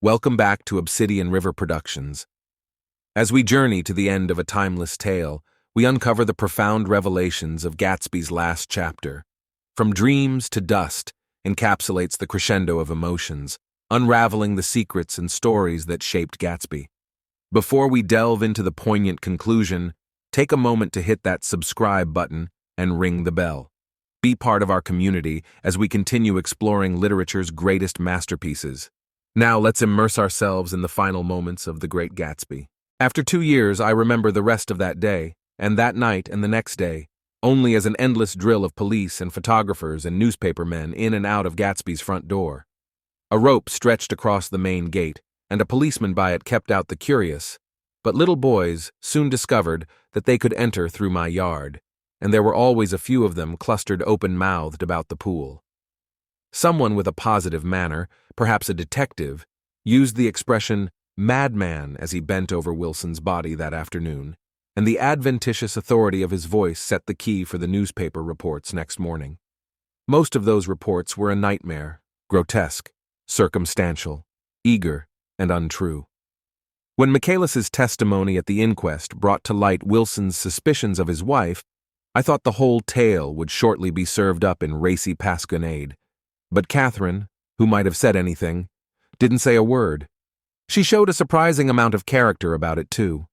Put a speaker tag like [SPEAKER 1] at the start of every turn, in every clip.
[SPEAKER 1] Welcome back to Obsidian River Productions. As we journey to the end of a timeless tale, we uncover the profound revelations of Gatsby's last chapter. From dreams to dust encapsulates the crescendo of emotions, unraveling the secrets and stories that shaped Gatsby. Before we delve into the poignant conclusion, take a moment to hit that subscribe button and ring the bell. Be part of our community as we continue exploring literature's greatest masterpieces. Now let's immerse ourselves in the final moments of The Great Gatsby. After 2 years, I remember the rest of that day, and that night and the next day, only as an endless drill of police and photographers and newspapermen in and out of Gatsby's front door. A rope stretched across the main gate, and a policeman by it kept out the curious. But little boys soon discovered that they could enter through my yard, and there were always a few of them clustered open-mouthed about the pool. Someone with a positive manner, perhaps a detective, used the expression madman as he bent over Wilson's body that afternoon, and the adventitious authority of his voice set the key for the newspaper reports next morning. Most of those reports were a nightmare, grotesque, circumstantial, eager, and untrue. When Michaelis's testimony at the inquest brought to light Wilson's suspicions of his wife, I thought the whole tale would shortly be served up in racy pasquinade. But Catherine, who might have said anything, didn't say a word. She showed a surprising amount of character about it, too.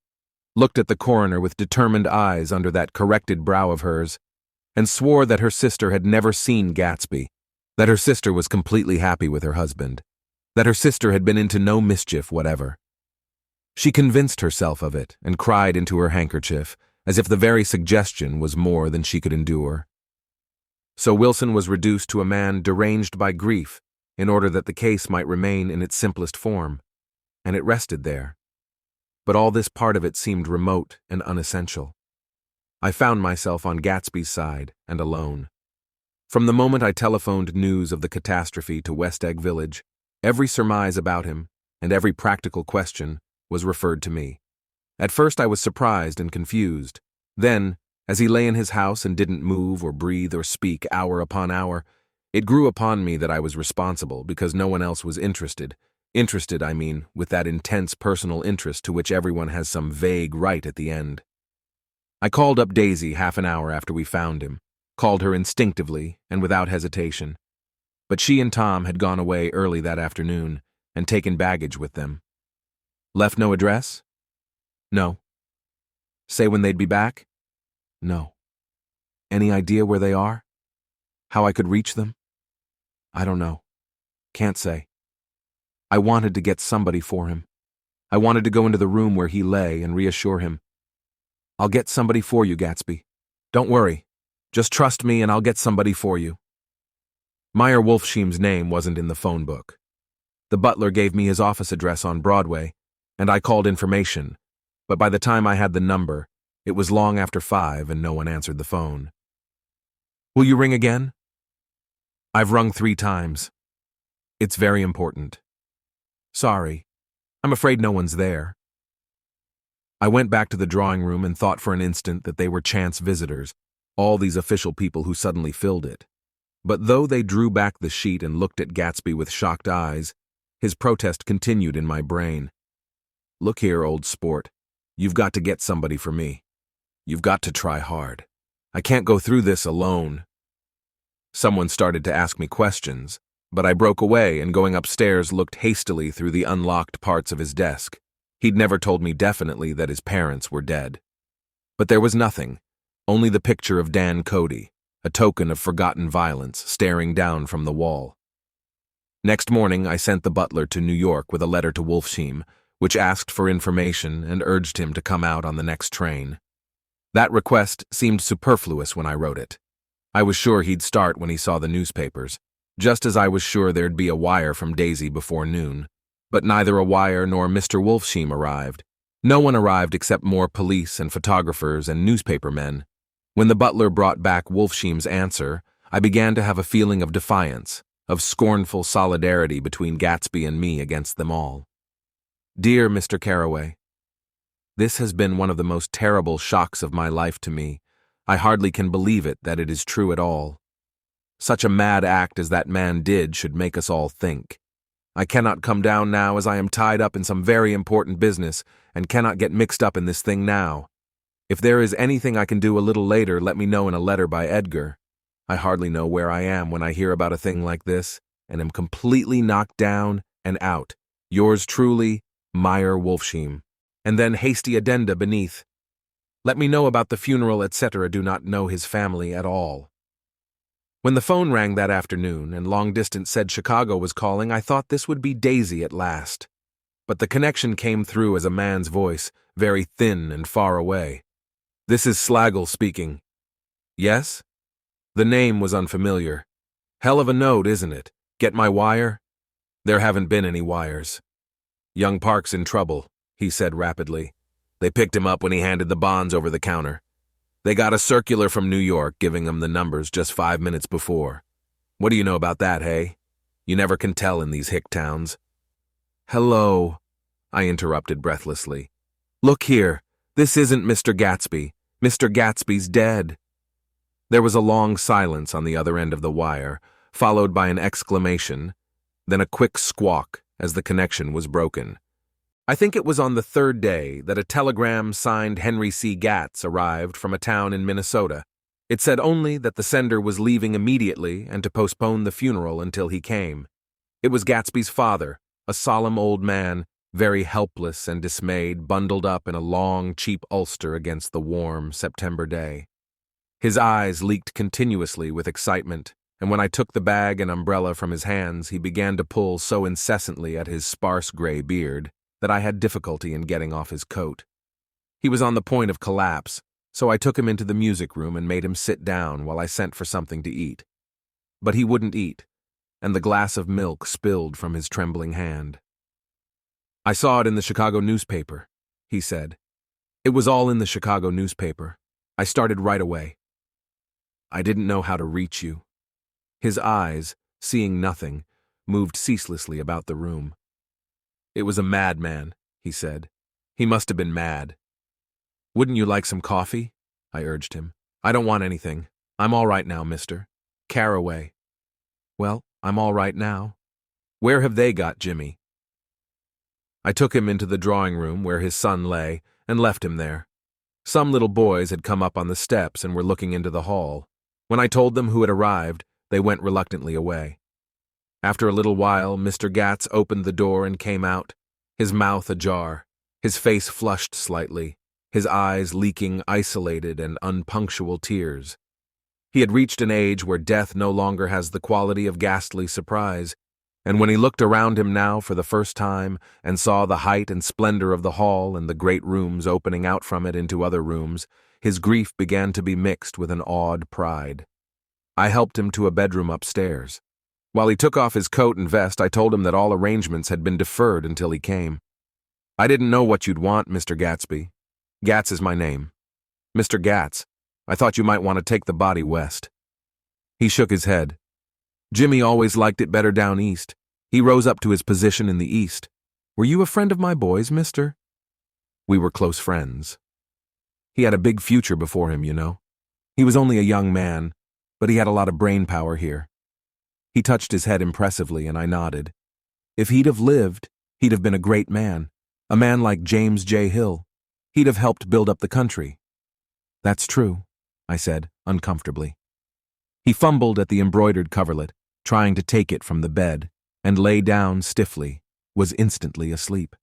[SPEAKER 1] Looked at the coroner with determined eyes under that corrected brow of hers, and swore that her sister had never seen Gatsby, that her sister was completely happy with her husband, that her sister had been into no mischief whatever. She convinced herself of it and cried into her handkerchief, as if the very suggestion was more than she could endure. So Wilson was reduced to a man deranged by grief in order that the case might remain in its simplest form, and it rested there. But all this part of it seemed remote and unessential. I found myself on Gatsby's side and alone. From the moment I telephoned news of the catastrophe to West Egg Village, every surmise about him and every practical question was referred to me. At first I was surprised and confused. Then, as he lay in his house and didn't move or breathe or speak hour upon hour, it grew upon me that I was responsible because no one else was interested. Interested, I mean, with that intense personal interest to which everyone has some vague right at the end. I called up Daisy half an hour after we found him, called her instinctively and without hesitation. But she and Tom had gone away early that afternoon and taken baggage with them. Left no address? No. Say when they'd be back? No. Any idea where they are? How I could reach them? I don't know. Can't say. I wanted to get somebody for him. I wanted to go into the room where he lay and reassure him. I'll get somebody for you, Gatsby. Don't worry. Just trust me and I'll get somebody for you. Meyer Wolfsheim's name wasn't in the phone book. The butler gave me his office address on Broadway, and I called information, but by the time I had the number, it was long after 5 and no one answered the phone. Will you ring again? I've rung 3 times. It's very important. Sorry. I'm afraid no one's there. I went back to the drawing room and thought for an instant that they were chance visitors, all these official people who suddenly filled it. But though they drew back the sheet and looked at Gatsby with shocked eyes, his protest continued in my brain. Look here, old sport. You've got to get somebody for me. You've got to try hard. I can't go through this alone. Someone started to ask me questions, but I broke away and going upstairs looked hastily through the unlocked parts of his desk. He'd never told me definitely that his parents were dead. But there was nothing, only the picture of Dan Cody, a token of forgotten violence, staring down from the wall. Next morning, I sent the butler to New York with a letter to Wolfsheim, which asked for information and urged him to come out on the next train. That request seemed superfluous when I wrote it. I was sure he'd start when he saw the newspapers, just as I was sure there'd be a wire from Daisy before noon. But neither a wire nor Mr. Wolfsheim arrived. No one arrived except more police and photographers and newspapermen. When the butler brought back Wolfsheim's answer, I began to have a feeling of defiance, of scornful solidarity between Gatsby and me against them all. Dear Mr. Carraway, this has been one of the most terrible shocks of my life to me. I hardly can believe it that it is true at all. Such a mad act as that man did should make us all think. I cannot come down now as I am tied up in some very important business and cannot get mixed up in this thing now. If there is anything I can do a little later, let me know in a letter by Edgar. I hardly know where I am when I hear about a thing like this, and am completely knocked down and out. Yours truly, Meyer Wolfsheim. And then hasty addenda beneath. Let me know about the funeral, etc. Do not know his family at all. When the phone rang that afternoon and long distance said Chicago was calling, I thought this would be Daisy at last. But the connection came through as a man's voice, very thin and far away. This is Slagle speaking. Yes? The name was unfamiliar. Hell of a note, isn't it? Get my wire? There haven't been any wires. Young Park's in trouble, he said rapidly. They picked him up when he handed the bonds over the counter. They got a circular from New York giving him the numbers just 5 minutes before. What do you know about that, hey? You never can tell in these hick towns. Hello, I interrupted breathlessly. Look here, this isn't Mr. Gatsby. Mr. Gatsby's dead. There was a long silence on the other end of the wire, followed by an exclamation, then a quick squawk as the connection was broken. I think it was on the third day that a telegram signed Henry C. Gatz arrived from a town in Minnesota. It said only that the sender was leaving immediately and to postpone the funeral until he came. It was Gatsby's father, a solemn old man, very helpless and dismayed, bundled up in a long, cheap ulster against the warm September day. His eyes leaked continuously with excitement, and when I took the bag and umbrella from his hands, he began to pull so incessantly at his sparse gray beard that I had difficulty in getting off his coat. He was on the point of collapse, so I took him into the music room and made him sit down while I sent for something to eat. But he wouldn't eat, and the glass of milk spilled from his trembling hand. I saw it in the Chicago newspaper, he said. It was all in the Chicago newspaper. I started right away. I didn't know how to reach you. His eyes, seeing nothing, moved ceaselessly about the room. It was a madman, he said. He must have been mad. Wouldn't you like some coffee? I urged him. I don't want anything. I'm all right now, mister. Carraway. Well, I'm all right now. Where have they got Jimmy? I took him into the drawing room where his son lay and left him there. Some little boys had come up on the steps and were looking into the hall. When I told them who had arrived, they went reluctantly away. After a little while, Mr. Gatz opened the door and came out, his mouth ajar, his face flushed slightly, his eyes leaking isolated and unpunctual tears. He had reached an age where death no longer has the quality of ghastly surprise, and when he looked around him now for the first time and saw the height and splendor of the hall and the great rooms opening out from it into other rooms, his grief began to be mixed with an awed pride. I helped him to a bedroom upstairs. While he took off his coat and vest, I told him that all arrangements had been deferred until he came. I didn't know what you'd want, Mr. Gatsby. Gatz is my name. Mr. Gatz, I thought you might want to take the body west. He shook his head. Jimmy always liked it better down east. He rose up to his position in the east. Were you a friend of my boy's, mister? We were close friends. He had a big future before him, you know. He was only a young man, but he had a lot of brain power here. He touched his head impressively, and I nodded. If he'd have lived, he'd have been a great man, a man like James J. Hill. He'd have helped build up the country. That's true, I said, uncomfortably. He fumbled at the embroidered coverlet, trying to take it from the bed, and lay down stiffly, was instantly asleep.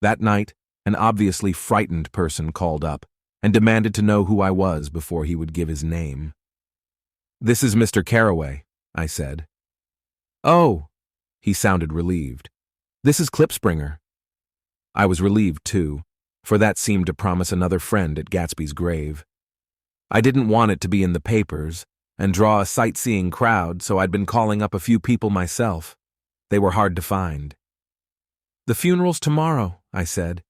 [SPEAKER 1] That night, an obviously frightened person called up and demanded to know who I was before he would give his name. This is Mr. Carraway, I said. Oh, he sounded relieved. This is Klipspringer. I was relieved, too, for that seemed to promise another friend at Gatsby's grave. I didn't want it to be in the papers and draw a sightseeing crowd, so I'd been calling up a few people myself. They were hard to find. The funeral's tomorrow, I said.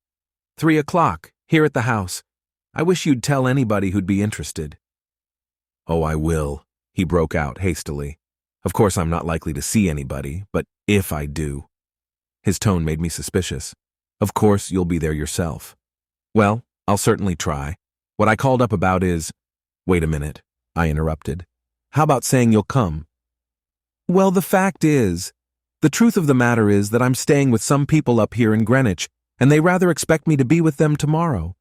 [SPEAKER 1] 3 o'clock, here at the house. I wish you'd tell anybody who'd be interested. Oh, I will, he broke out hastily. Of course I'm not likely to see anybody, but if I do. His tone made me suspicious. Of course you'll be there yourself. Well, I'll certainly try. What I called up about is— Wait a minute, I interrupted. How about saying you'll come? Well, the fact is, The truth of the matter is that I'm staying with some people up here in Greenwich, and they rather expect me to be with them tomorrow.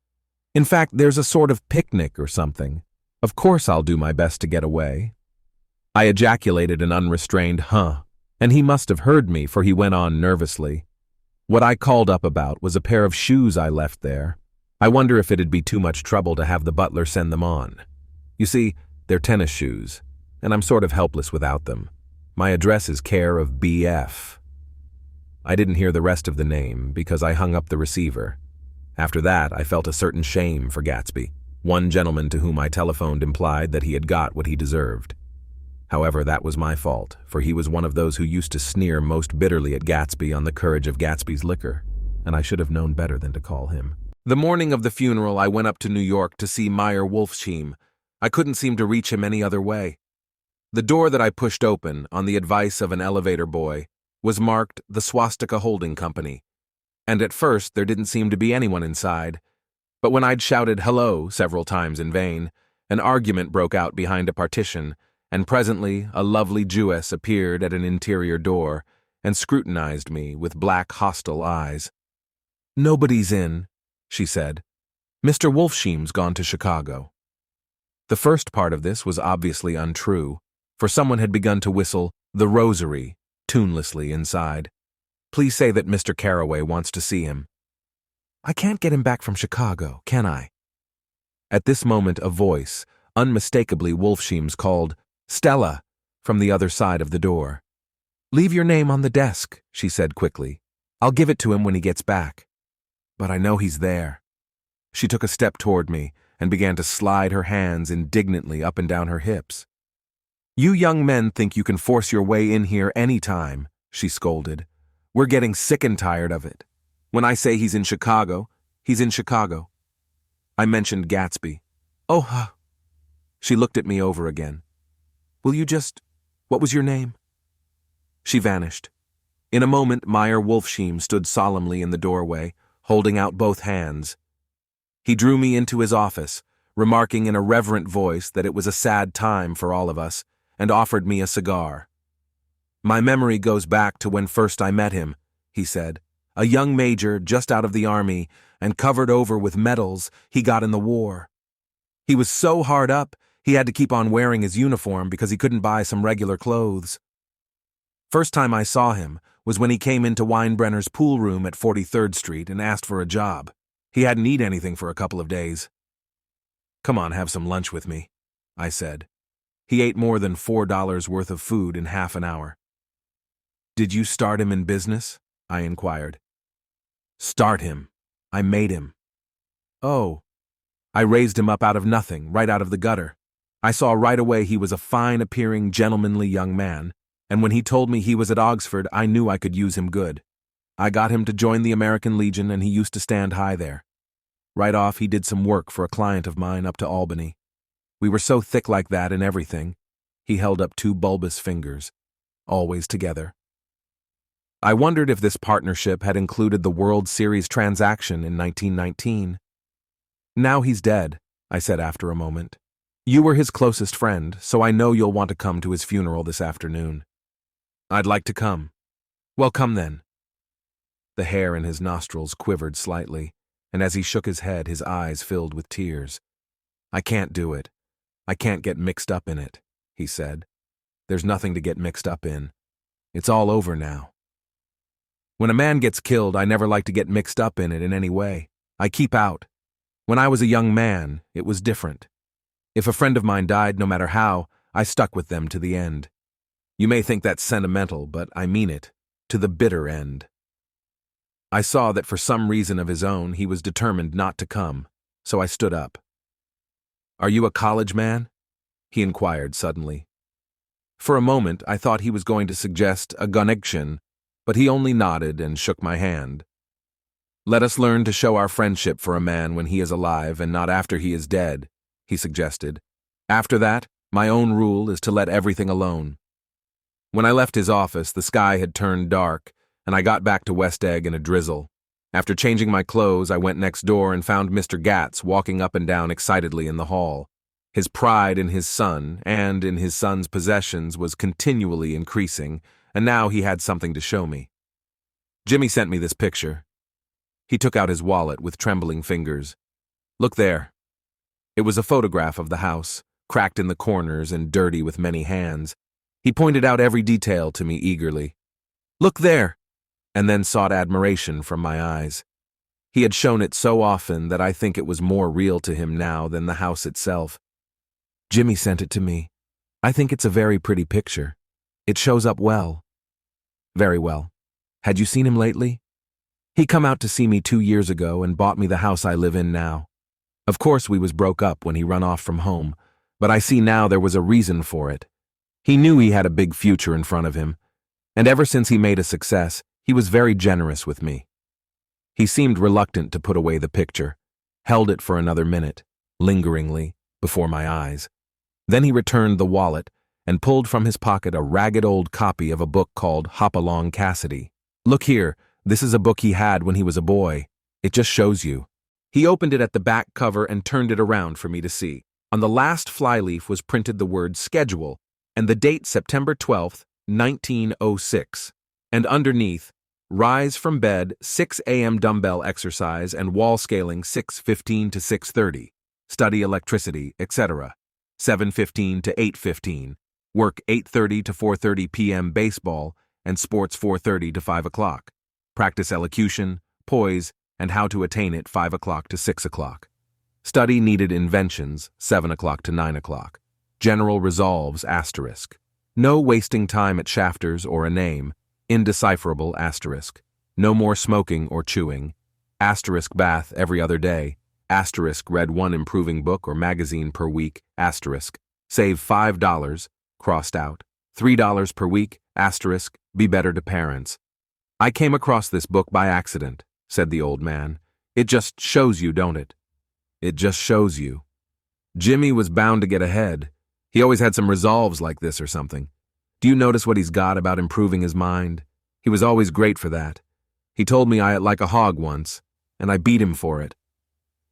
[SPEAKER 1] In fact, there's a sort of picnic or something. Of course I'll do my best to get away." I ejaculated an unrestrained "huh," and he must have heard me, for he went on nervously. "What I called up about was a pair of shoes I left there. I wonder if it'd be too much trouble to have the butler send them on. You see, they're tennis shoes, and I'm sort of helpless without them. My address is care of B.F." I didn't hear the rest of the name because I hung up the receiver. After that, I felt a certain shame for Gatsby. One gentleman to whom I telephoned implied that he had got what he deserved. However, that was my fault, for he was one of those who used to sneer most bitterly at Gatsby on the courage of Gatsby's liquor, and I should have known better than to call him. The morning of the funeral, I went up to New York to see Meyer Wolfsheim. I couldn't seem to reach him any other way. The door that I pushed open, on the advice of an elevator boy, was marked the Swastika Holding Company, and at first there didn't seem to be anyone inside. But when I'd shouted hello several times in vain, an argument broke out behind a partition, and presently a lovely Jewess appeared at an interior door and scrutinized me with black, hostile eyes. "Nobody's in," she said. "Mr. Wolfsheim's gone to Chicago." The first part of this was obviously untrue, for someone had begun to whistle "The Rosary" tunelessly inside. "Please say that Mr. Carraway wants to see him." "I can't get him back from Chicago, can I?" At this moment a voice, unmistakably Wolfsheim's, called, "Stella," from the other side of the door. "Leave your name on the desk," she said quickly. "I'll give it to him when he gets back." "But I know he's there." She took a step toward me and began to slide her hands indignantly up and down her hips. "You young men think you can force your way in here any time," she scolded. "We're getting sick and tired of it. When I say he's in Chicago, he's in Chicago." I mentioned Gatsby. "Oh, huh." She looked at me over again. "Will you what was your name?" She vanished. In a moment, Meyer Wolfsheim stood solemnly in the doorway, holding out both hands. He drew me into his office, remarking in a reverent voice that it was a sad time for all of us, and offered me a cigar. "My memory goes back to when first I met him," he said. "A young major just out of the army and covered over with medals he got in the war. He was so hard up, he had to keep on wearing his uniform because he couldn't buy some regular clothes. First time I saw him was when he came into Weinbrenner's pool room at 43rd Street and asked for a job. He hadn't eaten anything for a couple of days. "Come on, have some lunch with me," I said. He ate more than $4 worth of food in half an hour. "Did you start him in business?" I inquired. "Start him. I made him." "Oh." "I raised him up out of nothing, right out of the gutter. I saw right away he was a fine-appearing, gentlemanly young man, and when he told me he was at Oxford, I knew I could use him good. I got him to join the American Legion, and he used to stand high there. Right off, he did some work for a client of mine up to Albany. We were so thick like that in everything." He held up two bulbous fingers. "Always together." I wondered if this partnership had included the World Series transaction in 1919. "Now he's dead," I said after a moment. "You were his closest friend, so I know you'll want to come to his funeral this afternoon." "I'd like to come." "Well, come then." The hair in his nostrils quivered slightly, and as he shook his head, his eyes filled with tears. "I can't do it. I can't get mixed up in it," he said. "There's nothing to get mixed up in. It's all over now. When a man gets killed, I never like to get mixed up in it in any way. I keep out. When I was a young man, it was different. If a friend of mine died, no matter how, I stuck with them to the end. You may think that's sentimental, but I mean it, to the bitter end." I saw that for some reason of his own, he was determined not to come, so I stood up. "Are you a college man?" he inquired suddenly. For a moment, I thought he was going to suggest a connection, but he only nodded and shook my hand. "Let us learn to show our friendship for a man when he is alive and not after he is dead," he suggested. "After that, my own rule is to let everything alone." When I left his office, the sky had turned dark, and I got back to West Egg in a drizzle. After changing my clothes, I went next door and found Mr. Gatz walking up and down excitedly in the hall. His pride in his son and in his son's possessions was continually increasing, and now he had something to show me. Jimmy sent me this picture. He took out his wallet with trembling fingers. Look there. It was a photograph of the house, cracked in the corners and dirty with many hands. He pointed out every detail to me eagerly. Look there, and then sought admiration from my eyes. He had shown it so often that I think it was more real to him now than the house itself. Jimmy sent it to me. I think it's a very pretty picture. It shows up well. Very well. Had you seen him lately? He come out to see me 2 years ago and bought me the house I live in now. Of course we was broke up when he run off from home, but I see now there was a reason for it. He knew he had a big future in front of him, and ever since he made a success, he was very generous with me. He seemed reluctant to put away the picture, held it for another minute, lingeringly, before my eyes. Then he returned the wallet and pulled from his pocket a ragged old copy of a book called Hop Along Cassidy. Look here, this is a book he had when he was a boy. It just shows you. He opened it at the back cover and turned it around for me to see. On the last flyleaf was printed the word schedule and the date September 12th, 1906. And underneath, rise from bed 6 a.m. dumbbell exercise and wall scaling 6:15 to 6:30. Study electricity, etc. 7:15 to 8:15. Work 8:30 to 4:30 p.m. baseball and sports 4:30 to 5 o'clock. Practice elocution, poise, and how to attain it 5 o'clock to 6 o'clock. Study needed inventions 7 o'clock to 9 o'clock. General resolves asterisk. No wasting time at shafters or a name. Indecipherable asterisk. No more smoking or chewing. Asterisk bath every other day. Asterisk read one improving book or magazine per week. Asterisk. Save $5, crossed out. $3 per week. Asterisk. Be better to parents. I came across this book by accident, said the old man. It just shows you, don't it? It just shows you. Jimmy was bound to get ahead. He always had some resolves like this or something. Do you notice what he's got about improving his mind? He was always great for that. He told me I ate like a hog once, and I beat him for it.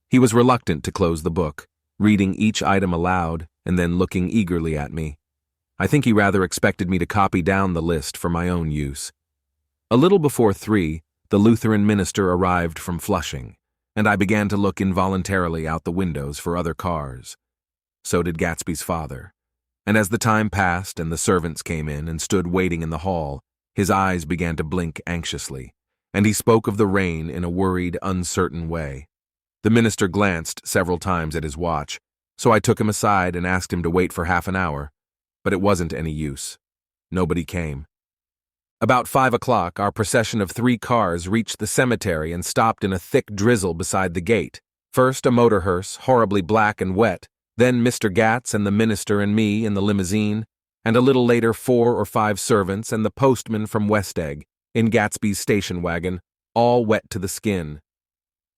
[SPEAKER 1] He was reluctant to close the book, reading each item aloud and then looking eagerly at me. I think he rather expected me to copy down the list for my own use. A little before 3, the Lutheran minister arrived from Flushing, and I began to look involuntarily out the windows for other cars. So did Gatsby's father. And as the time passed and the servants came in and stood waiting in the hall, his eyes began to blink anxiously, and he spoke of the rain in a worried, uncertain way. The minister glanced several times at his watch, so I took him aside and asked him to wait for half an hour, but it wasn't any use. Nobody came. About 5 o'clock, our procession of 3 cars reached the cemetery and stopped in a thick drizzle beside the gate. First a motor hearse, horribly black and wet, then Mr. Gats and the minister and me in the limousine, and a little later 4 or 5 servants and the postman from West Egg, in Gatsby's station wagon, all wet to the skin.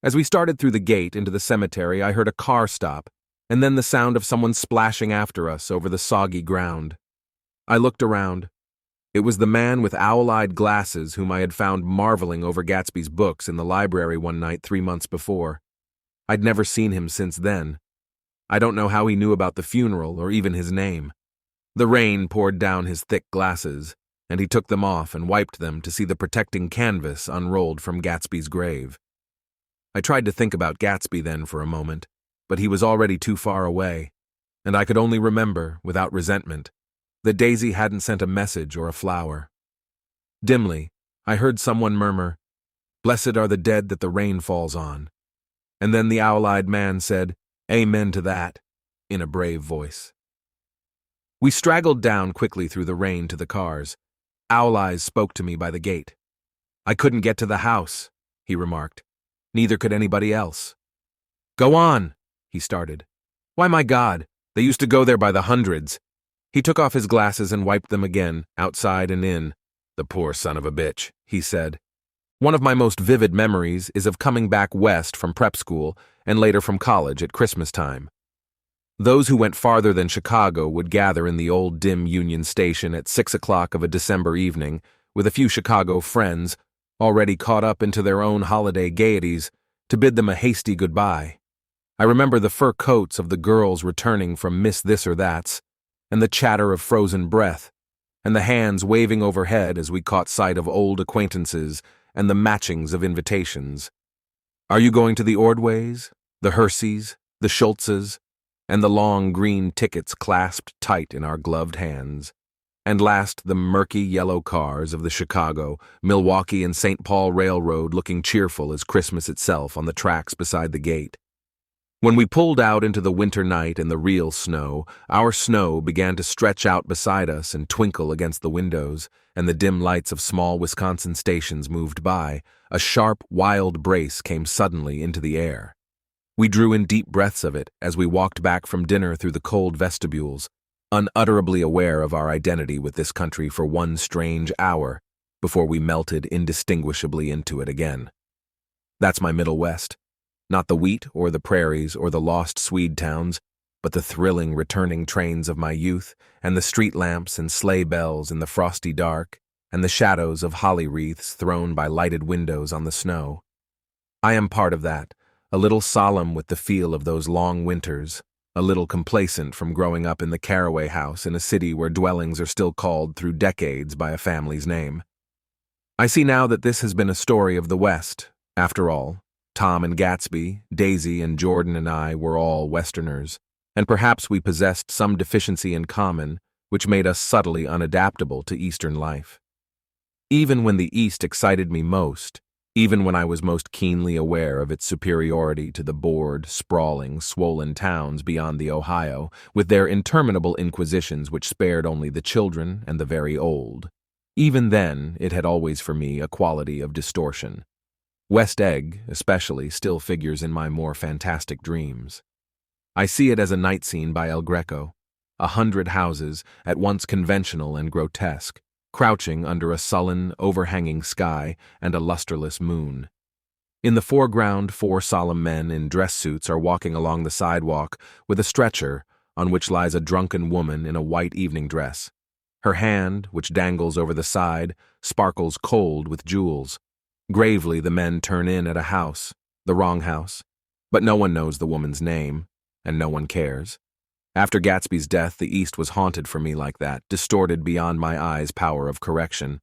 [SPEAKER 1] As we started through the gate into the cemetery, I heard a car stop, and then the sound of someone splashing after us over the soggy ground. I looked around. It was the man with owl-eyed glasses whom I had found marveling over Gatsby's books in the library one night 3 months before. I'd never seen him since then. I don't know how he knew about the funeral or even his name. The rain poured down his thick glasses, and he took them off and wiped them to see the protecting canvas unrolled from Gatsby's grave. I tried to think about Gatsby then for a moment, but he was already too far away, and I could only remember, without resentment, that Daisy hadn't sent a message or a flower. Dimly, I heard someone murmur, "Blessed are the dead that the rain falls on." And then the owl-eyed man said, "Amen to that," in a brave voice. We straggled down quickly through the rain to the cars. Owl Eyes spoke to me by the gate. "I couldn't get to the house," he remarked. "Neither could anybody else." "Go on," he started. "Why, my God, they used to go there by the hundreds." He took off his glasses and wiped them again, outside and in. "The poor son of a bitch," he said. One of my most vivid memories is of coming back west from prep school and later from college at Christmas time. Those who went farther than Chicago would gather in the old dim Union Station at 6 o'clock of a December evening with a few Chicago friends, already caught up into their own holiday gaieties, to bid them a hasty goodbye. I remember the fur coats of the girls returning from Miss This or That's, and the chatter of frozen breath, and the hands waving overhead as we caught sight of old acquaintances and the matchings of invitations. Are you going to the Ordways, the Herseys, the Schultzes, and the long green tickets clasped tight in our gloved hands? And last, the murky yellow cars of the Chicago, Milwaukee, and St. Paul Railroad looking cheerful as Christmas itself on the tracks beside the gate. When we pulled out into the winter night and the real snow, our snow began to stretch out beside us and twinkle against the windows, and the dim lights of small Wisconsin stations moved by. A sharp, wild brace came suddenly into the air. We drew in deep breaths of it as we walked back from dinner through the cold vestibules, unutterably aware of our identity with this country for one strange hour before we melted indistinguishably into it again. That's my Middle West. Not the wheat or the prairies or the lost Swede towns, but the thrilling returning trains of my youth, and the street lamps and sleigh bells in the frosty dark, and the shadows of holly wreaths thrown by lighted windows on the snow. I am part of that, a little solemn with the feel of those long winters, a little complacent from growing up in the Carraway house in a city where dwellings are still called through decades by a family's name. I see now that this has been a story of the West, after all. Tom and Gatsby, Daisy and Jordan and I were all Westerners, and perhaps we possessed some deficiency in common which made us subtly unadaptable to Eastern life. Even when the East excited me most, even when I was most keenly aware of its superiority to the bored, sprawling, swollen towns beyond the Ohio, with their interminable inquisitions which spared only the children and the very old, even then it had always for me a quality of distortion. West Egg, especially, still figures in my more fantastic dreams. I see it as a night scene by El Greco, 100 houses, at once conventional and grotesque, crouching under a sullen, overhanging sky and a lusterless moon. In the foreground, 4 solemn men in dress suits are walking along the sidewalk with a stretcher on which lies a drunken woman in a white evening dress. Her hand, which dangles over the side, sparkles cold with jewels. Gravely, the men turn in at a house, the wrong house, but no one knows the woman's name, and no one cares. After Gatsby's death, the East was haunted for me like that, distorted beyond my eyes' power of correction.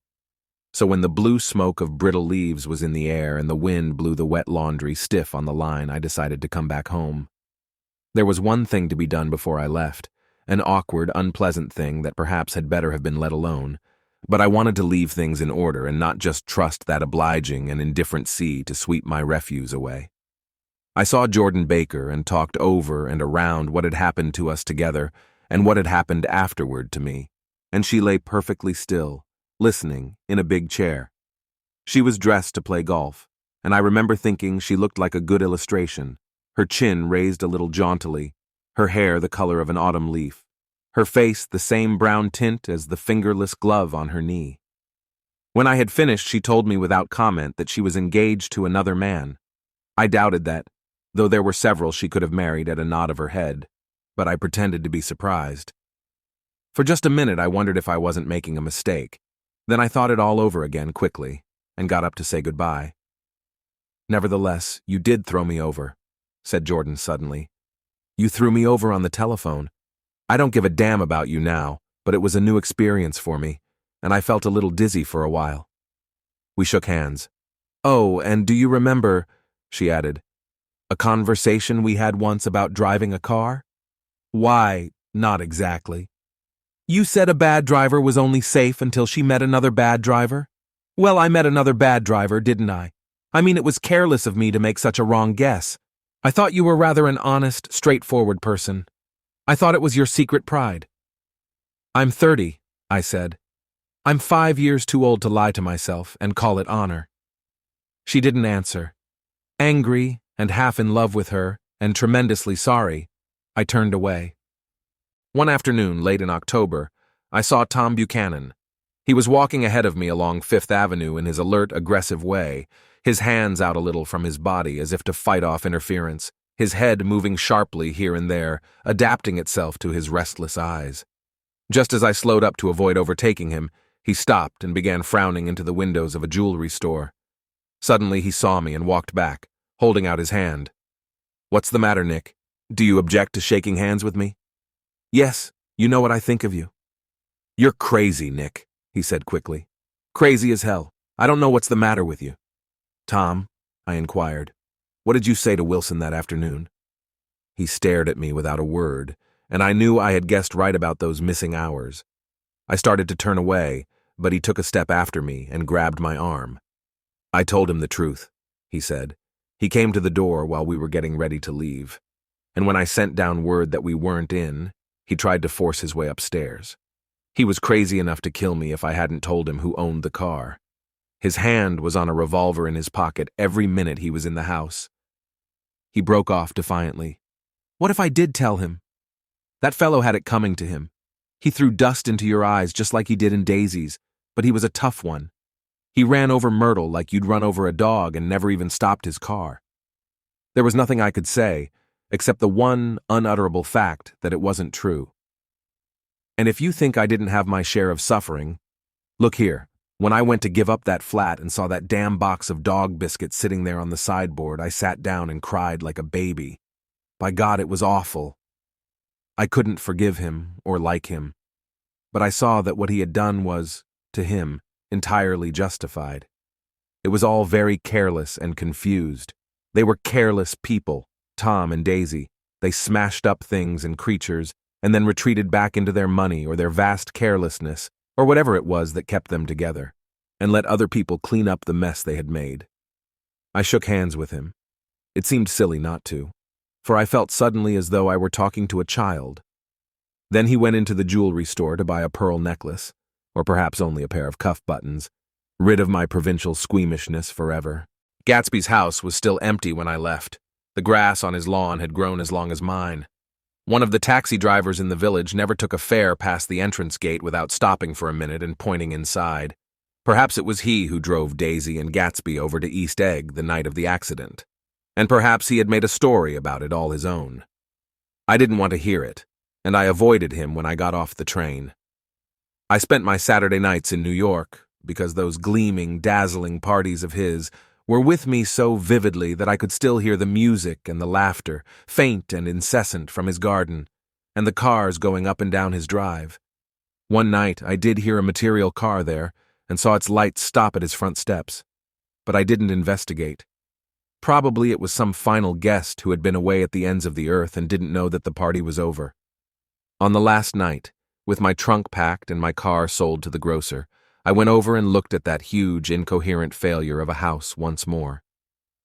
[SPEAKER 1] So when the blue smoke of brittle leaves was in the air and the wind blew the wet laundry stiff on the line, I decided to come back home. There was one thing to be done before I left, an awkward, unpleasant thing that perhaps had better have been let alone. But I wanted to leave things in order and not just trust that obliging and indifferent sea to sweep my refuse away. I saw Jordan Baker and talked over and around what had happened to us together and what had happened afterward to me, and she lay perfectly still, listening, in a big chair. She was dressed to play golf, and I remember thinking she looked like a good illustration, her chin raised a little jauntily, her hair the color of an autumn leaf, her face the same brown tint as the fingerless glove on her knee. When I had finished, she told me without comment that she was engaged to another man. I doubted that, though there were several she could have married at a nod of her head, but I pretended to be surprised. For just a minute I wondered if I wasn't making a mistake. Then I thought it all over again quickly, and got up to say goodbye. "Nevertheless, you did throw me over," said Jordan suddenly. "You threw me over on the telephone. I don't give a damn about you now, but it was a new experience for me, and I felt a little dizzy for a while." We shook hands. "Oh, and do you remember," she added, "a conversation we had once about driving a car?" "Why, not exactly." "You said a bad driver was only safe until she met another bad driver?" "Well, I met another bad driver, didn't I? I mean, it was careless of me to make such a wrong guess. I thought you were rather an honest, straightforward person. I thought it was your secret pride." "I'm 30, I said. "I'm 5 years too old to lie to myself and call it honor." She didn't answer. Angry and half in love with her, and tremendously sorry, I turned away. One afternoon, late in October, I saw Tom Buchanan. He was walking ahead of me along Fifth Avenue in his alert, aggressive way, his hands out a little from his body as if to fight off interference, his head moving sharply here and there, adapting itself to his restless eyes. Just as I slowed up to avoid overtaking him, he stopped and began frowning into the windows of a jewelry store. Suddenly he saw me and walked back, holding out his hand. "What's the matter, Nick? Do you object to shaking hands with me?" "Yes, you know what I think of you." "You're crazy, Nick," he said quickly. "Crazy as hell. I don't know what's the matter with you." "Tom," I inquired, "what did you say to Wilson that afternoon?" He stared at me without a word, and I knew I had guessed right about those missing hours. I started to turn away, but he took a step after me and grabbed my arm. "I told him the truth," he said. "He came to the door while we were getting ready to leave. And when I sent down word that we weren't in, he tried to force his way upstairs. He was crazy enough to kill me if I hadn't told him who owned the car. His hand was on a revolver in his pocket every minute he was in the house." He broke off defiantly. "What if I did tell him? That fellow had it coming to him. He threw dust into your eyes just like he did in Daisy's, but he was a tough one. He ran over Myrtle like you'd run over a dog and never even stopped his car." There was nothing I could say, except the one unutterable fact that it wasn't true. "And if you think I didn't have my share of suffering, look here. When I went to give up that flat and saw that damn box of dog biscuits sitting there on the sideboard, I sat down and cried like a baby. By God, it was awful. I couldn't forgive him or like him, but I saw that what he had done was, to him, entirely justified. It was all very careless and confused. They were careless people, Tom and Daisy. They smashed up things and creatures and then retreated back into their money or their vast carelessness, or whatever it was that kept them together, and let other people clean up the mess they had made." I shook hands with him. It seemed silly not to, for I felt suddenly as though I were talking to a child. Then he went into the jewelry store to buy a pearl necklace, or perhaps only a pair of cuff buttons, rid of my provincial squeamishness forever. Gatsby's house was still empty when I left. The grass on his lawn had grown as long as mine. One of the taxi drivers in the village never took a fare past the entrance gate without stopping for a minute and pointing inside. Perhaps it was he who drove Daisy and Gatsby over to East Egg the night of the accident. And perhaps he had made a story about it all his own. I didn't want to hear it, and I avoided him when I got off the train. I spent my Saturday nights in New York because those gleaming, dazzling parties of his were with me so vividly that I could still hear the music and the laughter, faint and incessant, from his garden, and the cars going up and down his drive. One night I did hear a material car there and saw its lights stop at his front steps, but I didn't investigate. Probably it was some final guest who had been away at the ends of the earth and didn't know that the party was over. On the last night, with my trunk packed and my car sold to the grocer, I went over and looked at that huge, incoherent failure of a house once more.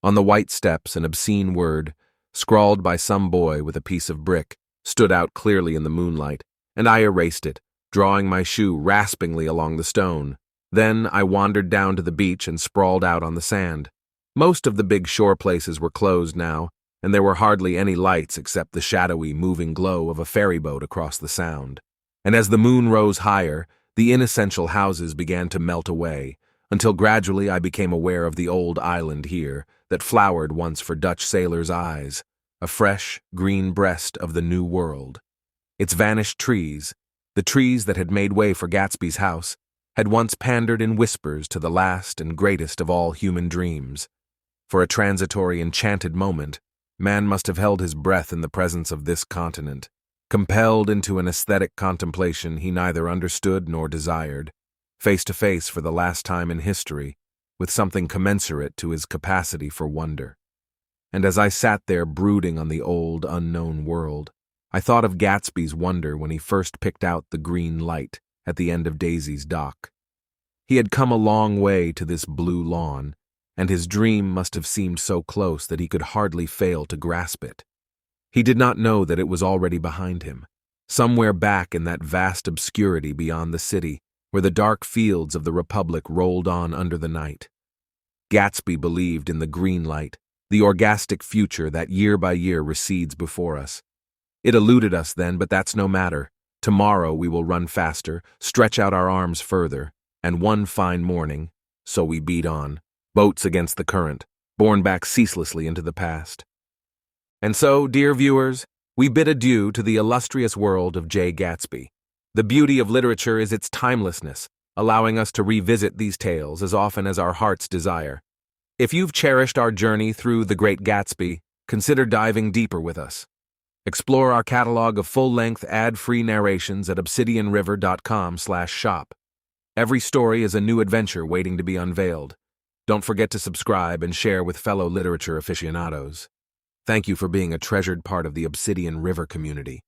[SPEAKER 1] On the white steps, an obscene word, scrawled by some boy with a piece of brick, stood out clearly in the moonlight, and I erased it, drawing my shoe raspingly along the stone. Then I wandered down to the beach and sprawled out on the sand. Most of the big shore places were closed now, and there were hardly any lights except the shadowy, moving glow of a ferry boat across the sound. And as the moon rose higher, the inessential houses began to melt away, until gradually I became aware of the old island here that flowered once for Dutch sailors' eyes, a fresh, green breast of the New World. Its vanished trees, the trees that had made way for Gatsby's house, had once pandered in whispers to the last and greatest of all human dreams. For a transitory, enchanted moment, man must have held his breath in the presence of this continent, compelled into an aesthetic contemplation he neither understood nor desired, face to face for the last time in history with something commensurate to his capacity for wonder. And as I sat there brooding on the old, unknown world, I thought of Gatsby's wonder when he first picked out the green light at the end of Daisy's dock. He had come a long way to this blue lawn, and his dream must have seemed so close that he could hardly fail to grasp it. He did not know that it was already behind him, somewhere back in that vast obscurity beyond the city, where the dark fields of the Republic rolled on under the night. Gatsby believed in the green light, the orgastic future that year by year recedes before us. It eluded us then, but that's no matter. Tomorrow we will run faster, stretch out our arms further, and one fine morning, so we beat on, boats against the current, borne back ceaselessly into the past. And so, dear viewers, we bid adieu to the illustrious world of J. Gatsby. The beauty of literature is its timelessness, allowing us to revisit these tales as often as our hearts desire. If you've cherished our journey through The Great Gatsby, consider diving deeper with us. Explore our catalog of full-length, ad-free narrations at obsidianriver.com/shop. Every story is a new adventure waiting to be unveiled. Don't forget to subscribe and share with fellow literature aficionados. Thank you for being a treasured part of the Obsidian River community.